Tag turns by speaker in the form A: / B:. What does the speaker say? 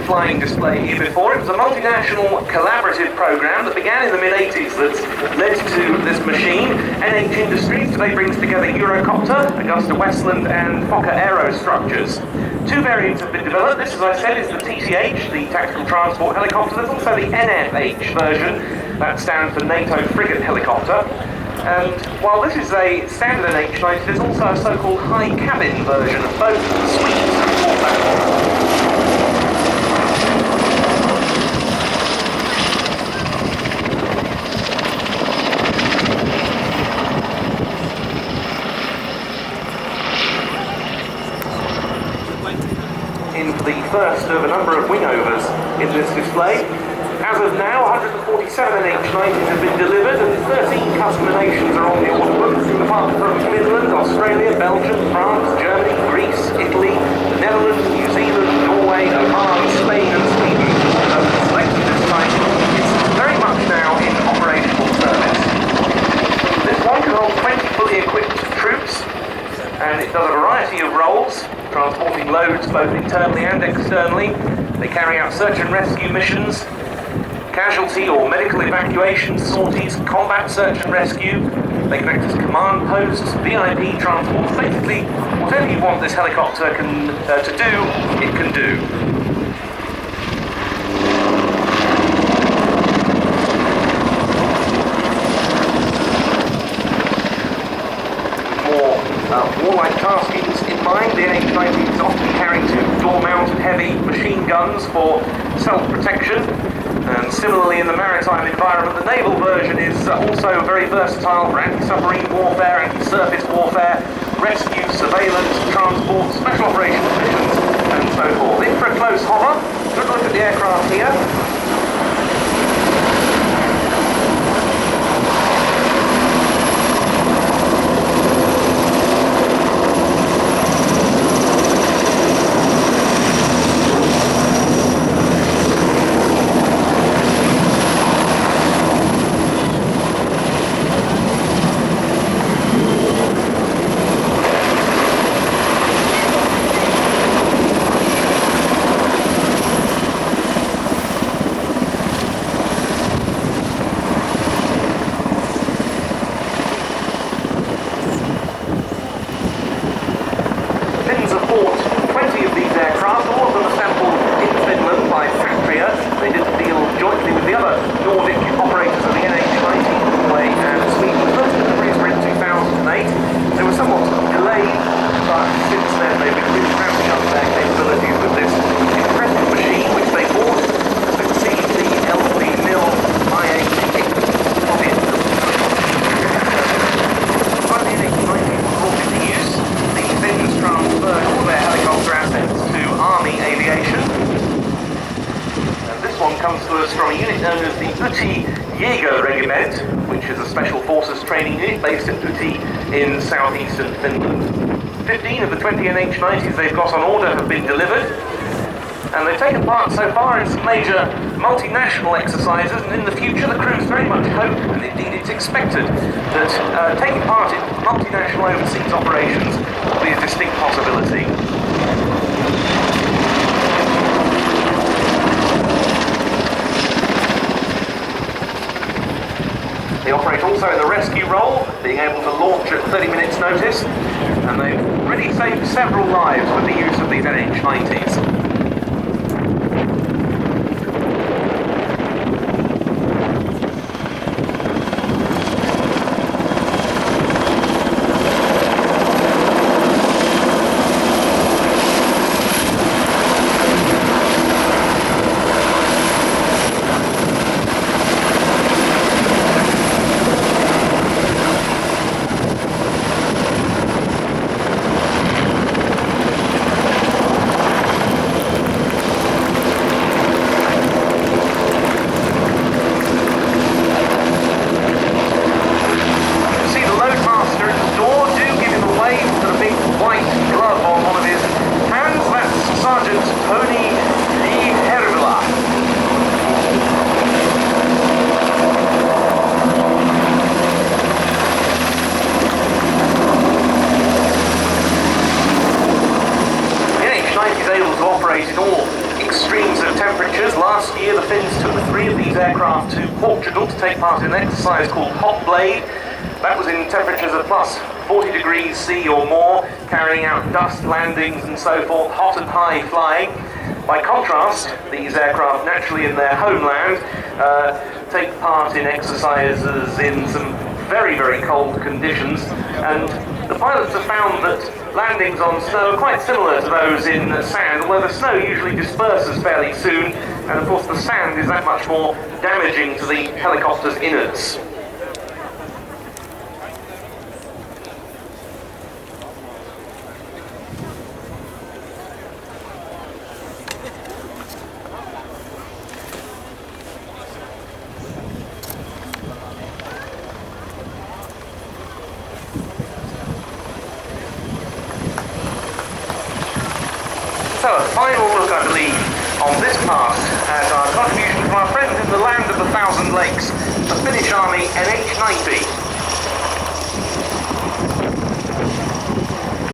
A: flying display here before. It was a multinational collaborative program that began in the mid-80s that led to this machine. NH Industries today brings together Eurocopter, Augusta Westland and Fokker Aerostructures. Two variants have been developed. This, as I said, is the TTH, the Tactical Transport Helicopter. There's also the NFH version, that stands for NATO Frigate Helicopter. And while this is a standard NH90, there's also a so-called high cabin version of both the suites transport platforms. In for the first of a number of wingovers in this display. As of now, 147 NH90s have been delivered and 13 customer nations are on the order book, apart from Finland, Australia, Belgium, France, Germany, Greece, Italy, the Netherlands, New Zealand, Norway, Oman, Spain and Sweden. Selected this time, it's very much now in operational service. This one can hold 20 fully equipped troops, and it does a variety of roles, transporting loads both internally and externally. They carry out search and rescue missions, casualty or medical evacuation sorties, combat search and rescue. They can act as command posts, VIP transport. Basically, whatever you want this helicopter to do, it can do. Warlike taskings in mind, the NH90 is often carrying two door-mounted heavy machine guns for self-protection. And similarly in the maritime environment, the naval version is also very versatile for anti-submarine warfare, anti-surface warfare, rescue, surveillance, transport, special operations missions, and so forth. In for a close hover, good look at the aircraft here. In southeastern Finland. 15 of the 20 NH90s they've got on order have been delivered, and they've taken part so far in some major multinational exercises, and in the future the crews very much hope, and indeed it's expected, that taking part in multinational overseas operations will be a distinct possibility. They operate also in the rescue role, being able to launch at 30 minutes notice, and they've already saved several lives with the use of these NH90s. features. Last year, the Finns took 3 of these aircraft to Portugal to take part in an exercise called Hot Blade. That was in temperatures of plus 40 degrees C or more, carrying out dust landings and so forth, hot and high flying. By contrast, these aircraft, naturally in their homeland, take part in exercises in some very, very cold conditions, and the pilots have found that landings on snow are quite similar to those in sand, although the snow usually disperses fairly soon, and of course the sand is that much more damaging to the helicopter's innards. So a final look, I believe, on this pass at our contribution from our friends in the land of the thousand lakes, the Finnish Army NH90.